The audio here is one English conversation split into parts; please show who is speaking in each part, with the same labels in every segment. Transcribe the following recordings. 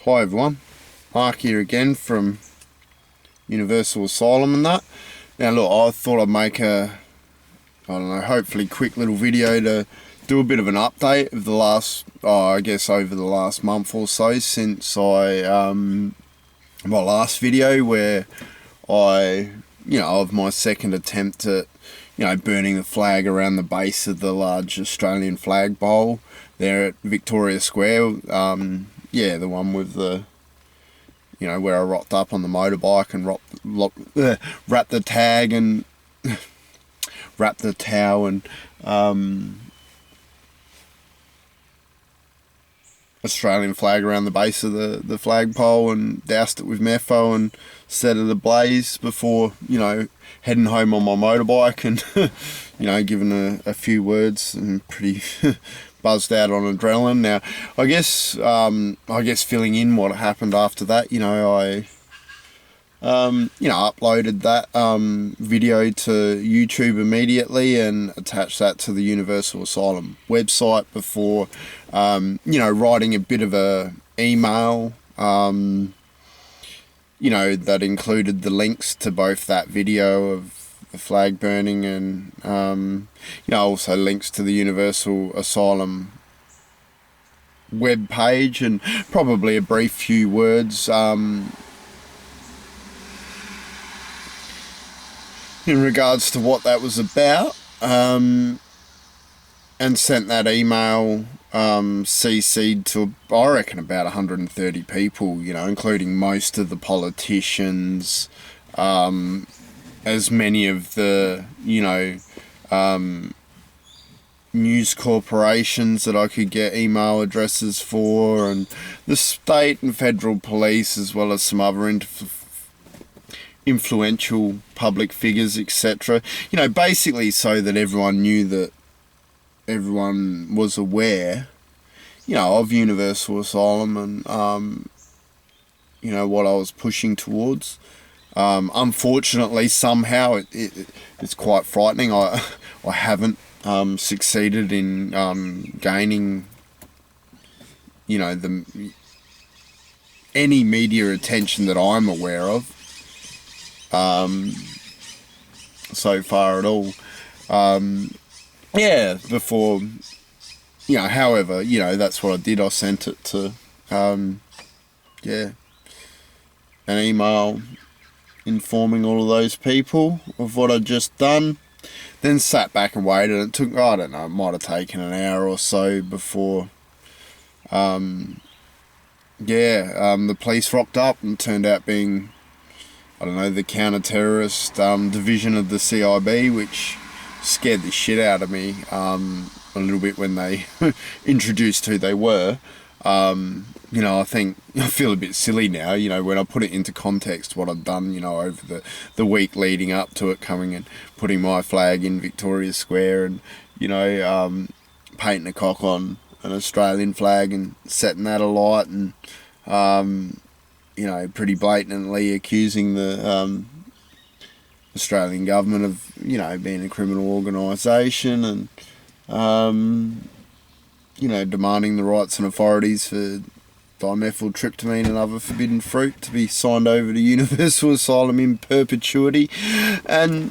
Speaker 1: Hi everyone, Mark here again from Universal Asylum and that. Now look, I thought I'd make hopefully quick little video to do a bit of an update of the last, over the last month or so since my last video where of my second attempt at, burning the flag around the base of the large Australian flag pole there at Victoria Square. The one with the, where I rocked up on the motorbike and wrapped the tag and wrapped the towel and Australian flag around the base of the flagpole and doused it with metho and set it ablaze before, heading home on my motorbike and, giving a few words and pretty buzzed out on adrenaline. Now, I guess filling in what happened after that, I uploaded that video to YouTube immediately and attached that to the Universal Asylum website before, writing a bit of a email, that included the links to both that video of the flag burning and, also links to the Universal Asylum web page and probably a brief few words, in regards to what that was about, and sent that email CC'd to, I reckon, about 130 people, including most of the politicians, as many of the, news corporations that I could get email addresses for, and the state and federal police, as well as some other influential public figures, etc. Basically so that everyone knew, that everyone was aware, of Universal Asylum and, what I was pushing towards. Unfortunately, somehow it's quite frightening. I haven't succeeded in gaining, any media attention that I'm aware of, so far at all. Before, however, that's what I did. I sent it to, an email informing all of those people of what I'd just done. Then sat back and waited. It took, I don't know, it might have taken an hour or so before, the police rocked up and turned out being, the counter-terrorist division of the CIB, which scared the shit out of me a little bit when they introduced who they were. I think I feel a bit silly now, when I put it into context what I've done, over the week leading up to it, coming and putting my flag in Victoria Square and, painting a cock on an Australian flag and setting that alight and, pretty blatantly accusing the Australian government of, being a criminal organisation and, demanding the rights and authorities for dimethyltryptamine and other forbidden fruit to be signed over to Universal Asylum in perpetuity, and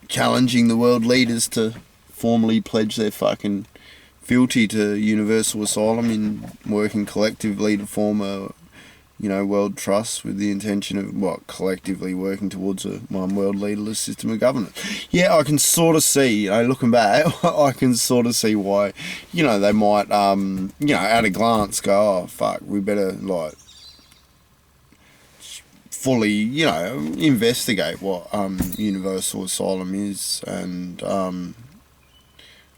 Speaker 1: challenging the world leaders to formally pledge their fucking fealty to Universal Asylum in working collectively to form a world trust with the intention of collectively working towards a one world leaderless system of governance. I can sort of see, looking back, I can sort of see why, they might, at a glance go, oh fuck, we better fully, investigate what Universal Asylum is and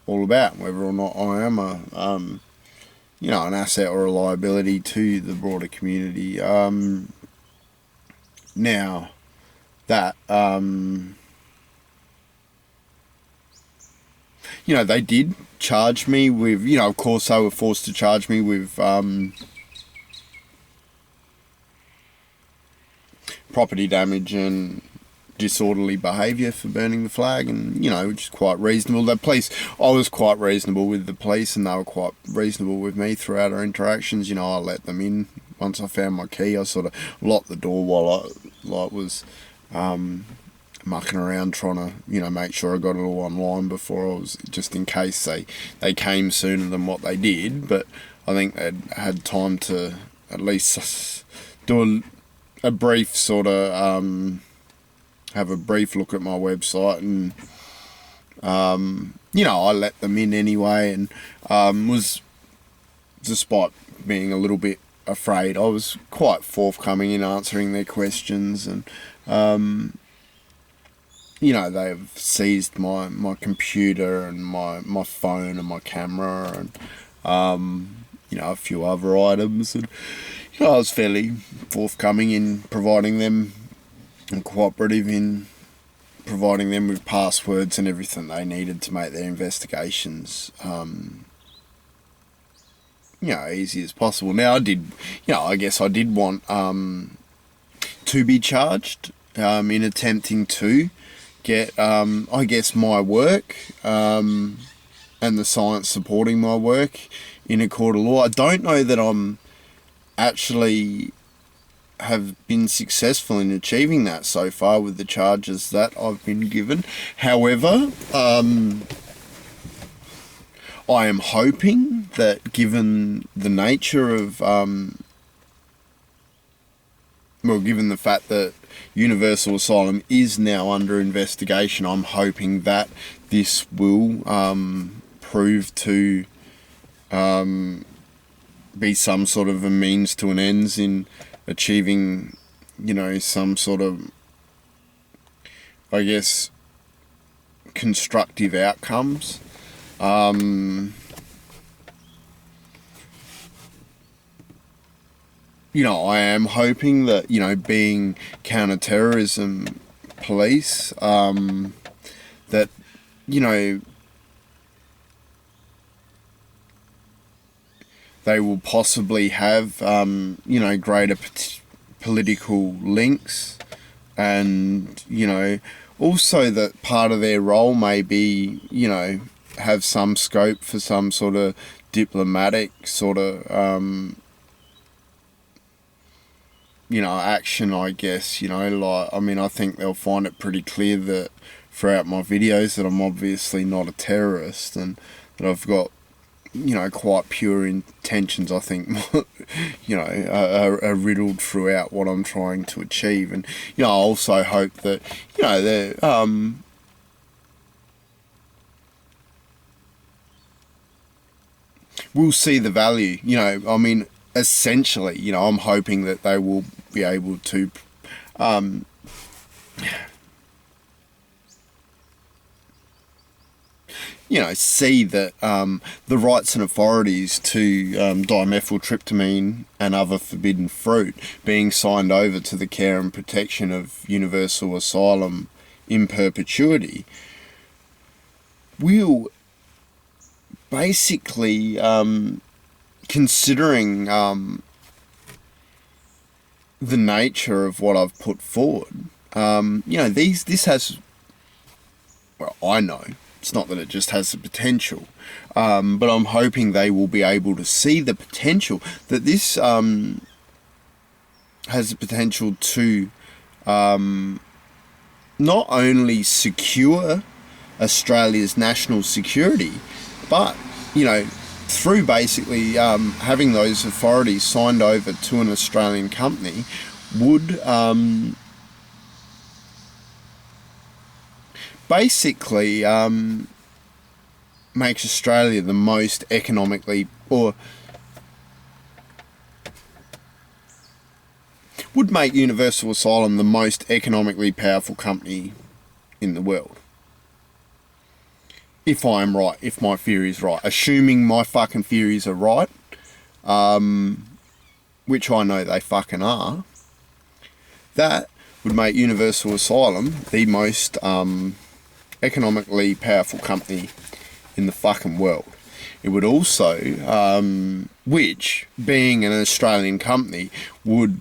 Speaker 1: all about, whether or not I am a an asset or a liability to the broader community. Now that, they did charge me with, of course they were forced to charge me with property damage and disorderly behaviour for burning the flag, and which is quite reasonable. The police, I was quite reasonable with the police, and they were quite reasonable with me throughout our interactions. I let them in once I found my key. I sort of locked the door while I was mucking around trying to make sure I got it all online before I was, just in case they came sooner than what they did. But I think they'd had time to at least do a brief sort of have a brief look at my website, and I let them in anyway, and was, despite being a little bit afraid, I was quite forthcoming in answering their questions, and they've seized my computer and my phone and my camera, and a few other items, and I was fairly forthcoming in providing them and cooperative in providing them with passwords and everything they needed to make their investigations easy as possible. Now, I guess I did want to be charged in attempting to get I guess my work and the science supporting my work in a court of law. I don't know that I'm actually have been successful in achieving that so far with the charges that I've been given. However, I am hoping that, given the nature of given the fact that Universal Asylum is now under investigation, I'm hoping that this will prove to be some sort of a means to an ends in achieving, some sort of, I guess, constructive outcomes. I am hoping that, being counter-terrorism police, that, they will possibly have, greater political links, and, also that part of their role may be, have some scope for some sort of diplomatic sort of, action, I guess, I think they'll find it pretty clear that throughout my videos that I'm obviously not a terrorist, and that I've got, quite pure intentions. I think, are riddled throughout what I'm trying to achieve. And, I also hope that, we'll see the value, essentially, I'm hoping that they will be able to, see that the rights and authorities to dimethyltryptamine and other forbidden fruit being signed over to the care and protection of Universal Asylum in perpetuity will basically, considering the nature of what I've put forward, this has, well, I know, it's not that it just has the potential, but I'm hoping they will be able to see the potential that this has the potential to not only secure Australia's national security, but, through basically having those authorities signed over to an Australian company would basically makes Australia the most economically, or would make Universal Asylum the most economically powerful company in the world. If I am right, if my theory is right, assuming my fucking theories are right, which I know they fucking are, that would make Universal Asylum the most economically powerful company in the fucking world. It would also, which, being an Australian company, would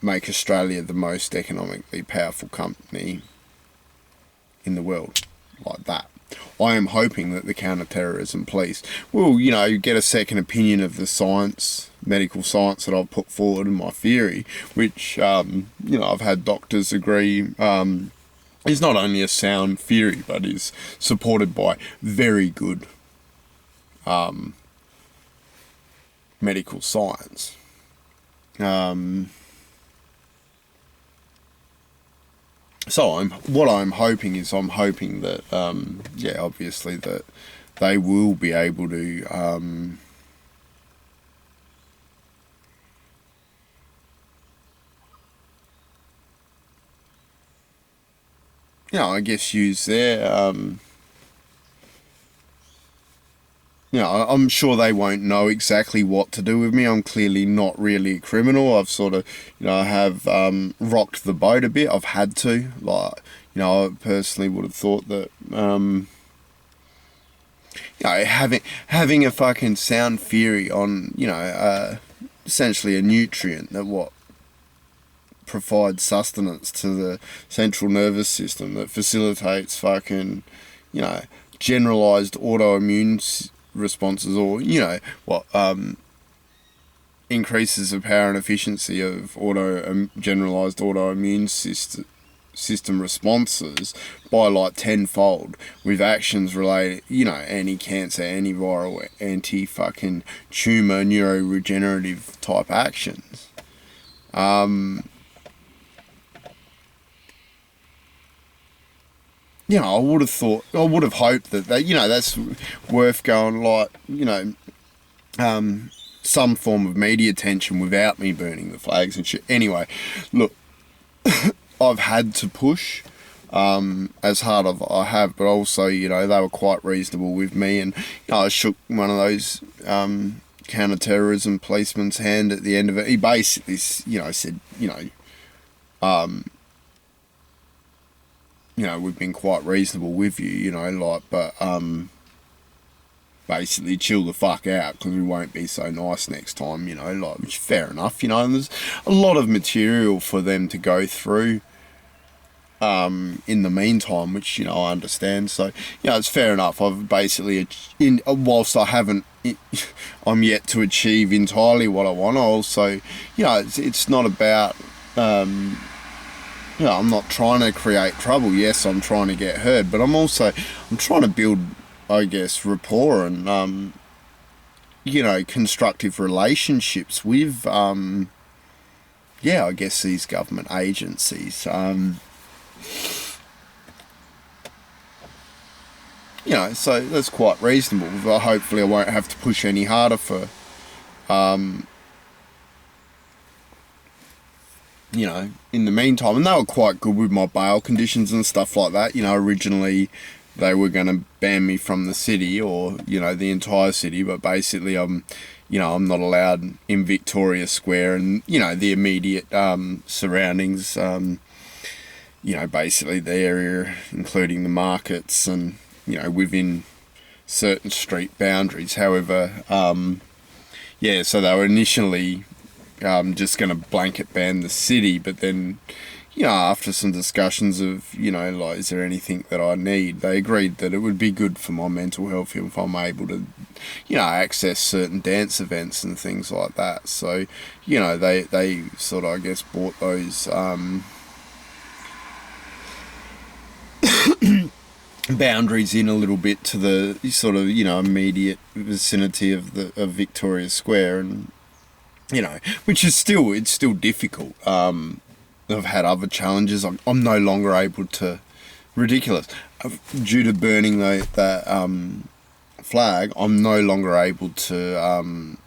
Speaker 1: make Australia the most economically powerful company in the world, like that. I am hoping that the counter-terrorism police will, get a second opinion of the science, medical science that I've put forward in my theory, which, I've had doctors agree is not only a sound theory, but is supported by very good medical science. So what I'm hoping that, obviously that they will be able to, I guess use their, I'm sure they won't know exactly what to do with me. I'm clearly not really a criminal. I've sort of, I have rocked the boat a bit. I've had to. Like, I personally would have thought that, having a fucking sound theory on, essentially a nutrient that provides sustenance to the central nervous system, that facilitates fucking, generalized autoimmune responses, or increases the power and efficiency of generalized autoimmune system responses by like tenfold, with actions related, anti-cancer, antiviral, anti-fucking tumor, neuroregenerative type actions. I would have hoped that that's worth going, like, some form of media attention without me burning the flags and shit. Anyway, look, I've had to push as hard as I have, but also, they were quite reasonable with me, and I shook one of those counter-terrorism policeman's hand at the end of it. He basically, said, we've been quite reasonable with you, but basically chill the fuck out, because we won't be so nice next time, which is fair enough, and there's a lot of material for them to go through in the meantime, which, I understand. So, it's fair enough. I've basically, whilst I haven't, I'm yet to achieve entirely what I want, I also, it's not about, I'm not trying to create trouble. Yes, I'm trying to get heard, but I'm trying to build, I guess, rapport and, constructive relationships with, I guess, these government agencies. So that's quite reasonable. But hopefully I won't have to push any harder for, in the meantime. And they were quite good with my bail conditions and stuff like that. Originally they were going to ban me from the city, or, the entire city, but basically I'm not allowed in Victoria Square and, the immediate surroundings, basically the area, including the markets and, within certain street boundaries. However, so they were initially just going to blanket ban the city, but then, after some discussions of, like, is there anything that I need, they agreed that it would be good for my mental health if I'm able to, access certain dance events and things like that. So, they sort of, I guess, brought those boundaries in a little bit to the sort of, immediate vicinity of Victoria Square, and, which is still difficult. I've had other challenges. I'm no longer able to, ridiculous, due to burning that flag, I'm no longer able to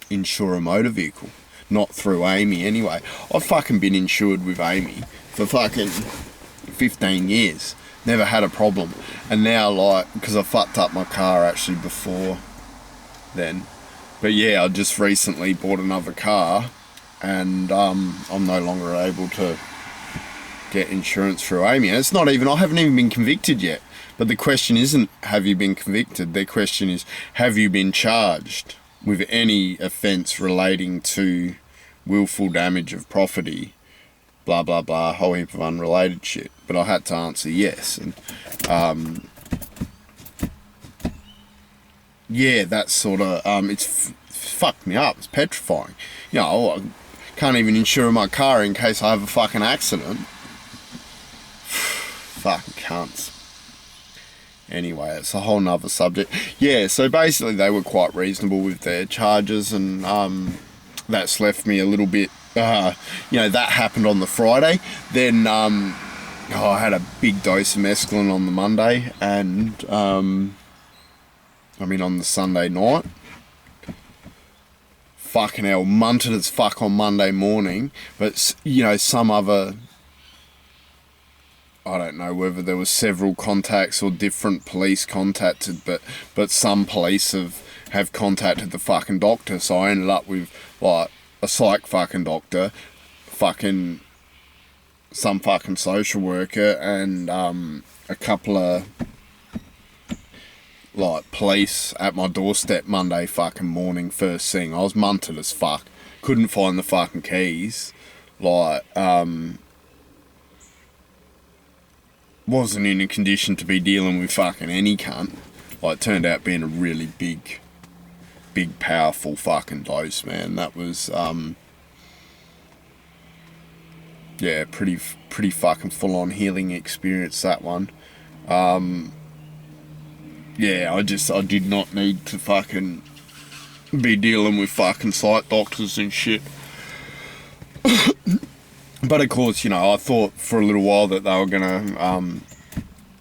Speaker 1: insure a motor vehicle. Not through Amy anyway. I've fucking been insured with Amy for fucking 15 years. Never had a problem. And now, like, because I fucked up my car actually before then. But yeah, I just recently bought another car, and I'm no longer able to get insurance through Amy. And it's not even, I haven't even been convicted yet. But the question isn't, have you been convicted? The question is, have you been charged with any offence relating to willful damage of property, blah, blah, blah, a whole heap of unrelated shit. But I had to answer yes. And, yeah, that's sort of, it's fucked me up. It's petrifying. You know, I can't even insure my car in case I have a fucking accident. Fucking cunts. Anyway, it's a whole nother subject. Yeah, so basically they were quite reasonable with their charges, and that's left me a little bit, you know, that happened on the Friday. Then I had a big dose of mescaline on the Monday, and on the Sunday night. Fucking hell, munted as fuck on Monday morning, but, you know, some other, I don't know whether there was several contacts or different police contacted, but some police have contacted the fucking doctor, so I ended up with, like, a psych fucking doctor, fucking some fucking social worker, and a couple of, like, police at my doorstep Monday fucking morning first thing. I was munted as fuck. Couldn't find the fucking keys. Like, wasn't in a condition to be dealing with fucking any cunt. Like, it turned out being a really big, powerful fucking dose, man. That was, yeah, pretty fucking full-on healing experience, that one. Yeah, I did not need to fucking be dealing with fucking psych doctors and shit. But of course, you know, I thought for a little while that they were gonna,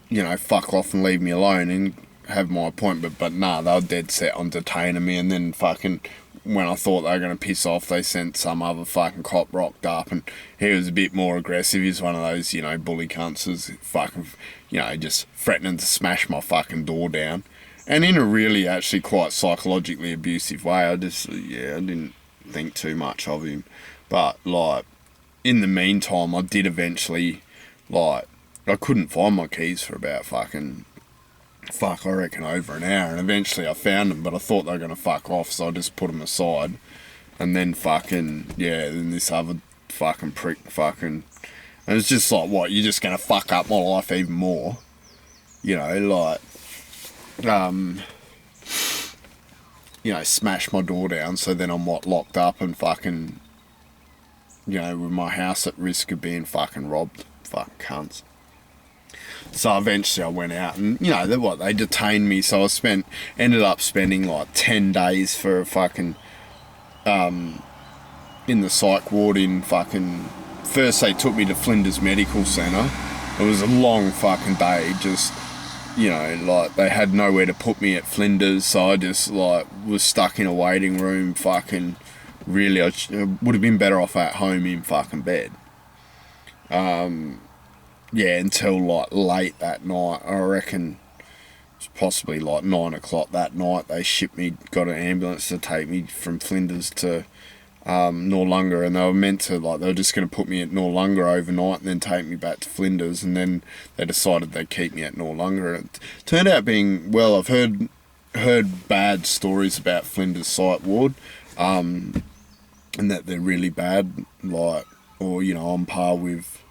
Speaker 1: you know, fuck off and leave me alone and have my appointment, but nah, they were dead set on detaining me, and then fucking, when I thought they were gonna piss off, they sent some other fucking cop rocked up, and he was a bit more aggressive. He's one of those, you know, bully cunts who's fucking, you know, just threatening to smash my fucking door down, and in a really actually quite psychologically abusive way. I didn't think too much of him, but like, in the meantime, I did eventually, like, I couldn't find my keys for about I reckon over an hour, and eventually I found them, but I thought they were going to fuck off, so I just put them aside, and then then this other fucking prick and it's just like, what, you're just going to fuck up my life even more? You know, like, you know, smash my door down, so then I'm, locked up and fucking, you know, with my house at risk of being fucking robbed. Fucking cunts. So eventually I went out, and, you know, they detained me, so I ended up spending like 10 days for a fucking, in the psych ward in fucking, first they took me to FLinders Medical Centre. It was a long fucking day, just, you know, like, they had nowhere to put me at FLinders, so I just, like, was stuck in a waiting room, fucking, really, I would have been better off at home in fucking bed. Yeah, until, like, late that night. I reckon it's possibly, like, 9 o'clock that night. They got an ambulance to take me from FLinders to Noarlunga, and they were meant to, like, they were just going to put me at Noarlunga overnight and then take me back to FLinders, and then they decided they'd keep me at Noarlunga. And it turned out being, well, I've heard bad stories about FLinders psych ward, and that they're really bad, like, or, you know, on par with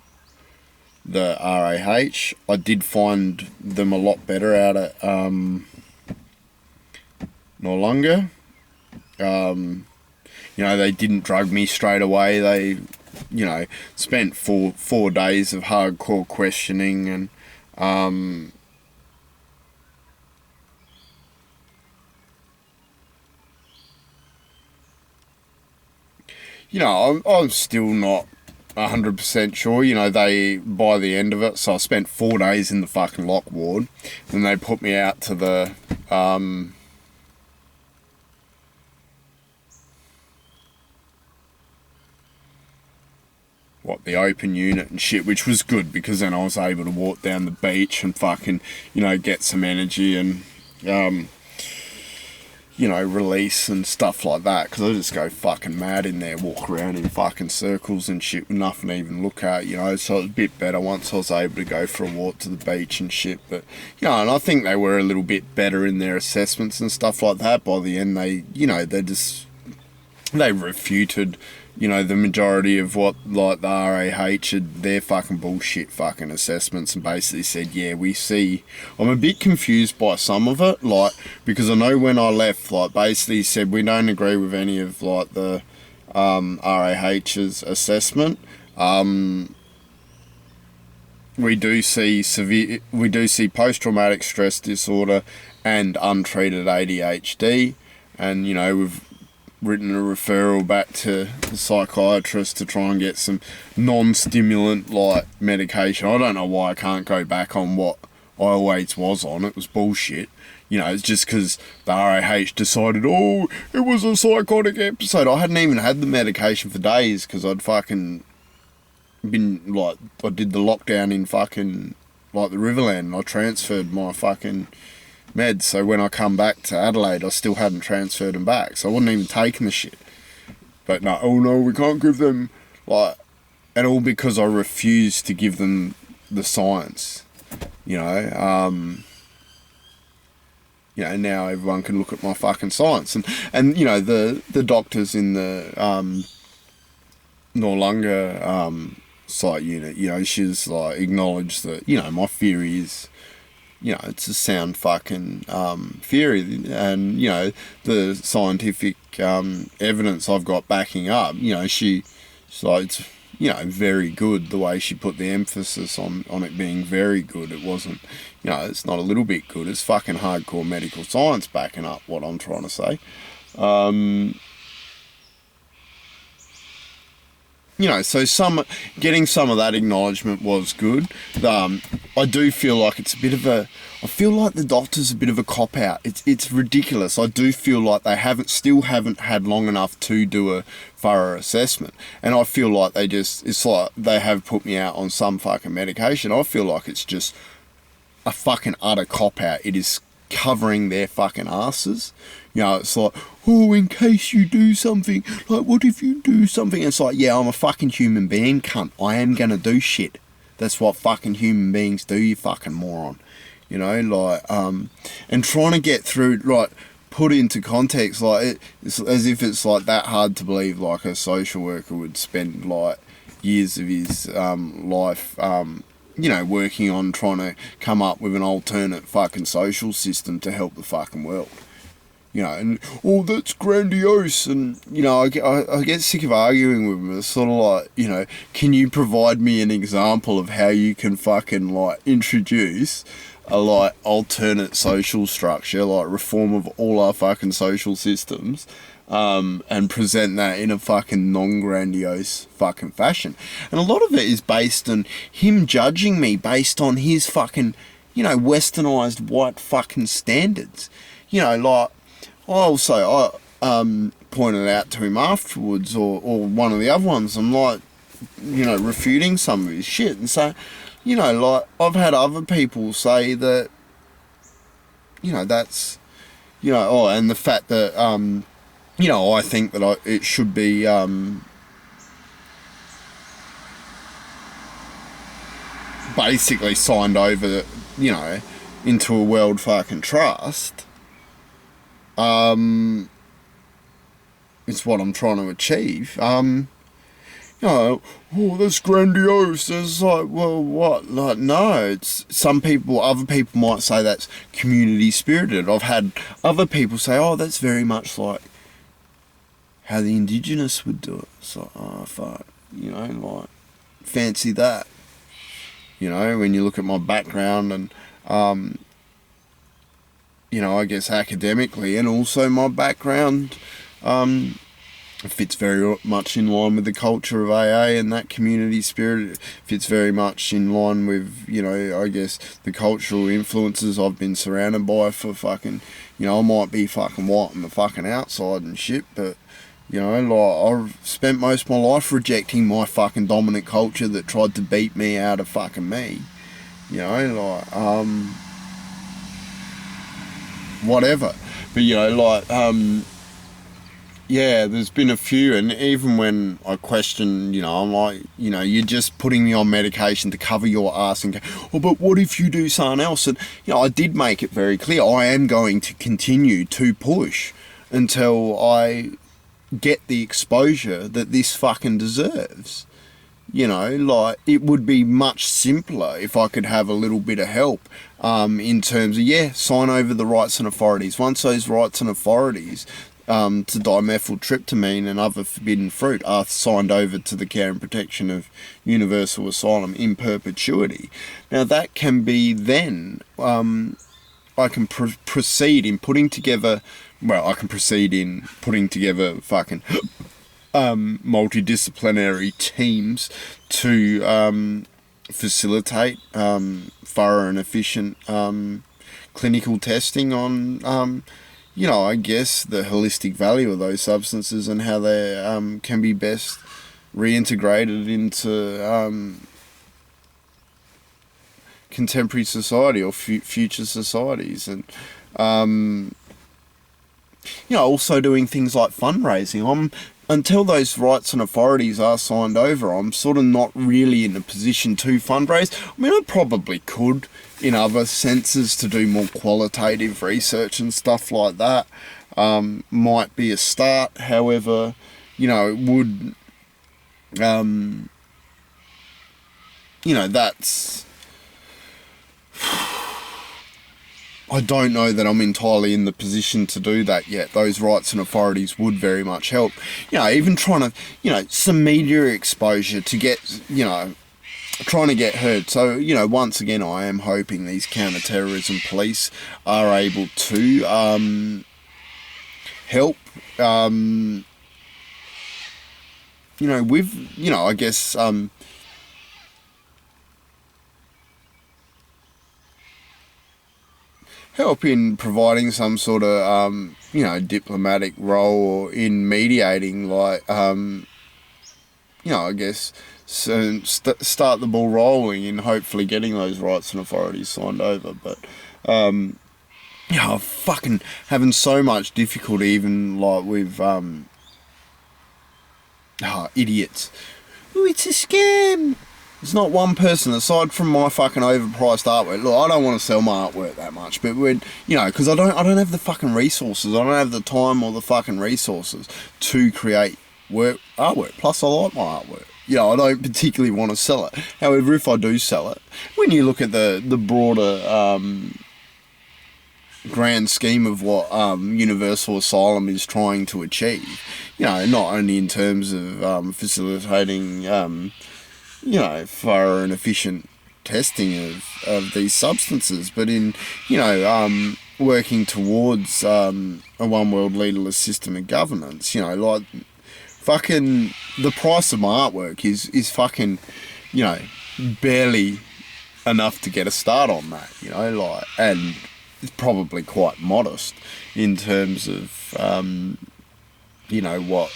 Speaker 1: the RAH. I did find them a lot better out at Noarlunga. You know, they didn't drug me straight away. They, you know, spent four days of hardcore questioning, and you know, I'm still not 100% sure. You know, by the end of it, so I spent 4 days in the fucking lock ward, and they put me out to the the open unit and shit, which was good, because then I was able to walk down the beach and fucking, you know, get some energy and you know, release and stuff like that, because I just go fucking mad in there, walk around in fucking circles and shit with nothing to even look at, you know. So it was a bit better once I was able to go for a walk to the beach and shit. But, you know, and I think they were a little bit better in their assessments and stuff like that. By the end, they, you know, they refuted you know, the majority of what, like, the RAH had their fucking bullshit fucking assessments and basically said, yeah, we see... I'm a bit confused by some of it, like, because I know when I left, like, basically said we don't agree with any of, like, the RAH's assessment. We do see post-traumatic stress disorder and untreated ADHD, and, you know, we've written a referral back to the psychiatrist to try and get some non-stimulant like medication. I don't know why I can't go back on what I always was on. It was bullshit. You know, it's just because the RAH decided, oh, it was a psychotic episode. I hadn't even had the medication for days because I'd fucking been, like, I did the lockdown in fucking, like, the Riverland, and I transferred my fucking meds, so when I come back to Adelaide, I still hadn't transferred them back, so I wasn't even taking the shit. But no, oh no, we can't give them, like, and all because I refused to give them the science, you know. You know, now everyone can look at my fucking science, and you know, the doctors in the Noarlunga site unit, you know, she's like acknowledged that, you know, my theory is, you know, it's a sound fucking theory, and, you know, the scientific evidence I've got backing up, you know, she's like, it's, you know, very good, the way she put the emphasis on it being very good. It wasn't, you know, it's not a little bit good, it's fucking hardcore medical science backing up what I'm trying to say. You know, so getting some of that acknowledgement was good. I do feel like it's a bit of a... I feel like the doctor's a bit of a cop-out. It's ridiculous. I do feel like they still haven't had long enough to do a thorough assessment. And I feel like it's like they have put me out on some fucking medication. I feel like it's just a fucking utter cop-out. It is covering their fucking asses. You know, it's like, oh, in case you do something, like, what if you do something? And it's like, yeah, I'm a fucking human being, cunt. I am gonna do shit. That's what fucking human beings do, you fucking moron. You know, like, and trying to get through, like, put into context, like, it's as if it's, like, that hard to believe, like, a social worker would spend, like, years of his life, you know, working on trying to come up with an alternate fucking social system to help the fucking world. You know, and, oh, that's grandiose, and, you know, I get sick of arguing with them. It's sort of like, you know, can you provide me an example of how you can fucking, like, introduce a, like, alternate social structure, like, reform of all our fucking social systems, and present that in a fucking non-grandiose fucking fashion. And a lot of it is based on him judging me based on his fucking, you know, westernised white fucking standards. You know, like, I pointed out to him afterwards, or one of the other ones, I'm like, you know, refuting some of his shit, and so, you know, like, I've had other people say that, you know, that's, you know, oh, and the fact that, you know, I think that it should be, basically signed over, you know, into a world fucking trust. It's what I'm trying to achieve. You know, oh, that's grandiose. It's like, well, what? Like, no, it's other people might say that's community spirited. I've had other people say, oh, that's very much like how the Indigenous would do it. It's like, oh, fuck, you know, like, fancy that. You know, when you look at my background and, you know, I guess academically, and also my background fits very much in line with the culture of AA and that community spirit. It fits very much in line with, you know, I guess the cultural influences I've been surrounded by for fucking, you know, I might be fucking white on the fucking outside and shit, but, you know, like, I've spent most of my life rejecting my fucking dominant culture that tried to beat me out of fucking me. You know, like, whatever. But, you know, like, yeah, there's been a few, and even when I question, you know, I'm like, you know, you're just putting me on medication to cover your ass and go, oh, but what if you do something else? And, you know, I did make it very clear, I am going to continue to push until I get the exposure that this fucking deserves. You know, like, it would be much simpler if I could have a little bit of help in terms of, sign over the rights and authorities. Once those rights and authorities to dimethyltryptamine and other forbidden fruit are signed over to the care and protection of Universal Asylum in perpetuity. Now, that can be then, I can proceed in putting together fucking multidisciplinary teams to facilitate thorough and efficient clinical testing on, I guess, the holistic value of those substances and how they can be best reintegrated into contemporary society or future societies. And also doing things like fundraising. Until those rights and authorities are signed over, I'm sort of not really in a position to fundraise. I mean, I probably could in other senses to do more qualitative research and stuff like that. Might be a start. However, it would, that's... I don't know that I'm entirely in the position to do that yet. Those rights and authorities would very much help. Even trying to, some media exposure to get, trying to get heard. So, once again, I am hoping these counter-terrorism police are able to help, with, I guess, help in providing some sort of, diplomatic role or in mediating, like, I guess, so start the ball rolling in hopefully getting those rights and authorities signed over. But, I'm fucking having so much difficulty even, like, with, idiots. Oh, it's a scam! There's not one person, aside from my fucking overpriced artwork. Look, I don't want to sell my artwork that much, but because I don't have the fucking resources. I don't have the time or the fucking resources to create artwork. Plus, I like my artwork. I don't particularly want to sell it. However, if I do sell it, when you look at the broader grand scheme of what Universal Asylum is trying to achieve, not only in terms of facilitating thorough and efficient testing of these substances, but in, working towards a one world leaderless system of governance, like, fucking, the price of my artwork is fucking, barely enough to get a start on that, and it's probably quite modest in terms of, what,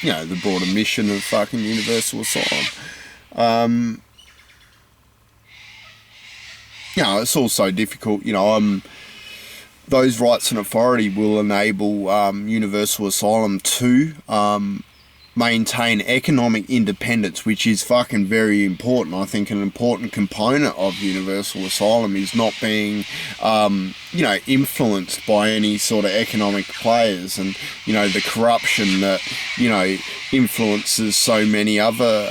Speaker 1: the broader mission of fucking Universal Asylum. It's also difficult, those rights and authority will enable Universal Asylum to maintain economic independence, which is fucking very important. I think an important component of Universal Asylum is not being, influenced by any sort of economic players and, the corruption that, influences so many other,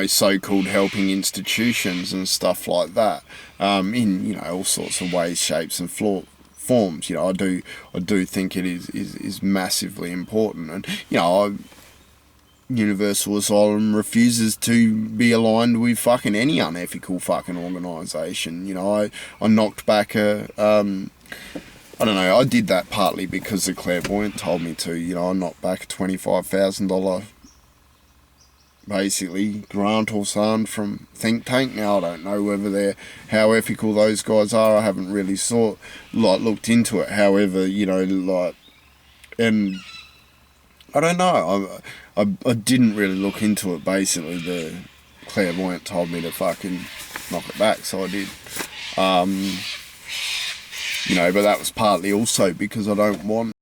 Speaker 1: so-called helping institutions and stuff like that, in, all sorts of ways, shapes and forms. I do think it is massively important, and Universal Asylum refuses to be aligned with fucking any unethical fucking organisation. I knocked back I don't know, I did that partly because the clairvoyant told me to. I knocked back a $25,000 basically grant or something from think tank. Now I don't know whether how ethical those guys are. I haven't really looked into it. However, and I don't know. I didn't really look into it. Basically, the clairvoyant told me to fucking knock it back, so I did. But that was partly also because I don't want